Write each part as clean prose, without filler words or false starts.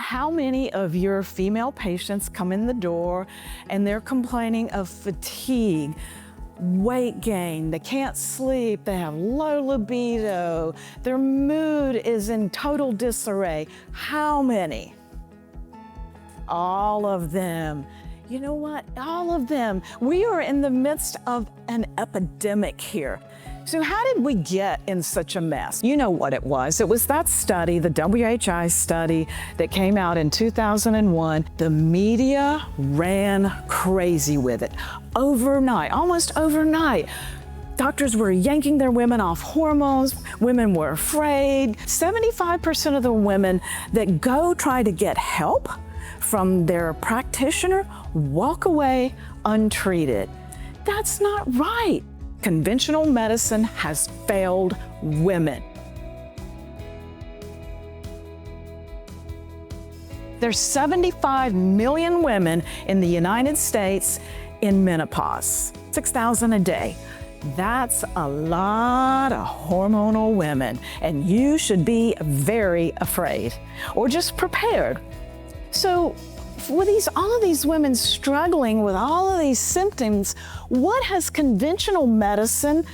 how many of your female patients come in the door and they're complaining of fatigue, weight gain, they can't sleep, they have low libido, their mood is in total disarray? How many? All of them. You know what? All of them. We are in the midst of an epidemic here. So how did we get in such a mess? You know what it was. It was that study, the WHI study that came out in 2001. The media ran crazy with it. Overnight, almost overnight, doctors were yanking their women off hormones. Women were afraid. 75% of the women that go try to get help from their practitioner walk away untreated. That's not right. Conventional medicine has failed women. There's 75 million women in the United States in menopause, 6,000 a day. That's a lot of hormonal women, and you should be very afraid or just prepared. So with all of these women struggling with all of these symptoms, what has conventional medicine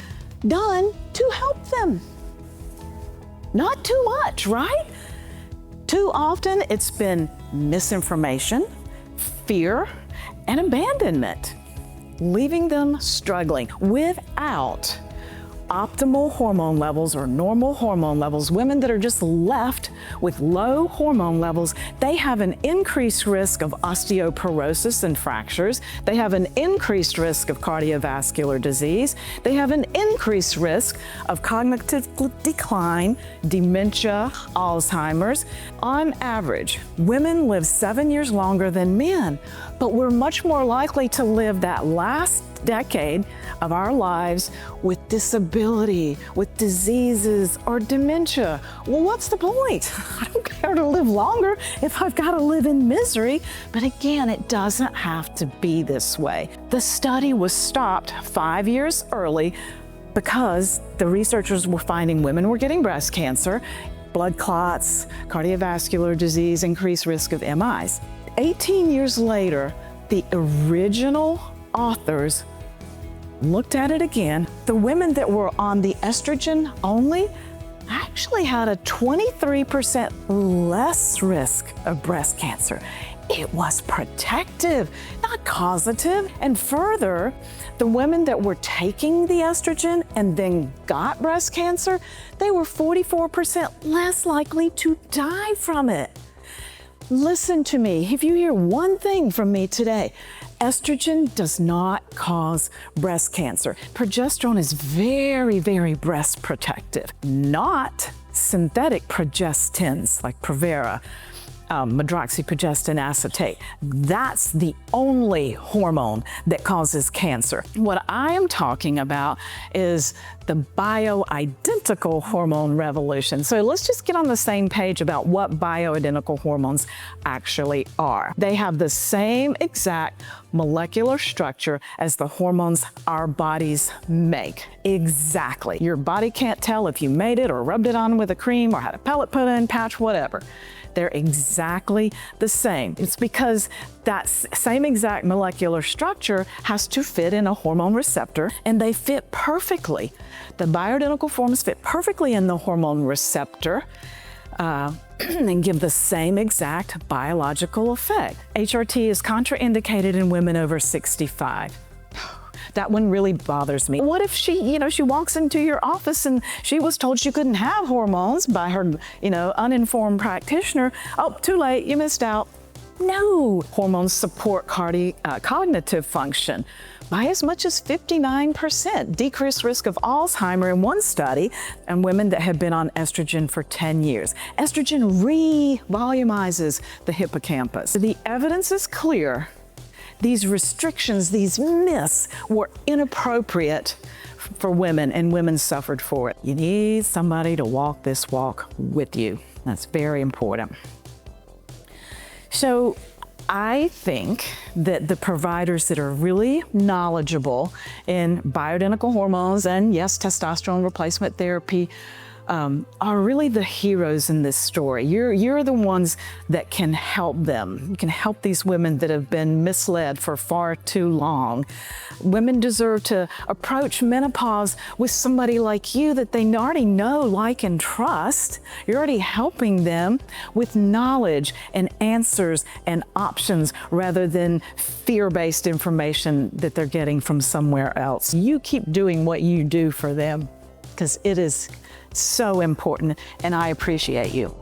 done to help them? Not too much, right? Too often it's been misinformation, fear, and abandonment, leaving them struggling without optimal hormone levels or normal hormone levels. Women that are just left with low hormone levels, they have an increased risk of osteoporosis and fractures. They have an increased risk of cardiovascular disease. They have an increased risk of cognitive decline, dementia, Alzheimer's. On average, women live 7 years longer than men, but we're much more likely to live that last decade of our lives with disability, with diseases, or dementia. Well, what's the point? I don't care to live longer if I've got to live in misery. But again, it doesn't have to be this way. The study was stopped 5 years early because the researchers were finding women were getting breast cancer, blood clots, cardiovascular disease, increased risk of MIs. 18 years later, the original authors looked at it again. The women that were on the estrogen only actually had a 23% less risk of breast cancer. It was protective, not causative. And further, the women that were taking the estrogen and then got breast cancer, they were 44% less likely to die from it. Listen to me. If you hear one thing from me today, estrogen does not cause breast cancer. Progesterone is very, very breast protective, not synthetic progestins like Provera, medroxyprogestin acetate. That's the only hormone that causes cancer. What I am talking about is the bioidentical hormone revolution. So let's just get on the same page about what bioidentical hormones actually are. They have the same exact molecular structure as the hormones our bodies make. Exactly. Your body can't tell if you made it or rubbed it on with a cream or had a pellet put in, patch, whatever. They're exactly the same. It's because that same exact molecular structure has to fit in a hormone receptor, and they fit perfectly. The bioidentical forms fit perfectly in the hormone receptor and give the same exact biological effect. HRT is contraindicated in women over 65. That one really bothers me. What if she walks into your office and she was told she couldn't have hormones by her, uninformed practitioner? Oh, too late, you missed out. No, hormones support cognitive function by as much as 59%, decreased risk of Alzheimer's in one study, and women that had been on estrogen for 10 years. Estrogen re-volumizes the hippocampus. The evidence is clear. These restrictions, these myths were inappropriate for women, and women suffered for it. You need somebody to walk this walk with you. That's very important. So I think that the providers that are really knowledgeable in bioidentical hormones and yes, testosterone replacement therapy, are really the heroes in this story. You're the ones that can help them. You can help these women that have been misled for far too long. Women deserve to approach menopause with somebody like you that they already know, like, and trust. You're already helping them with knowledge and answers and options rather than fear-based information that they're getting from somewhere else. You keep doing what you do for them, because it is so important, and I appreciate you.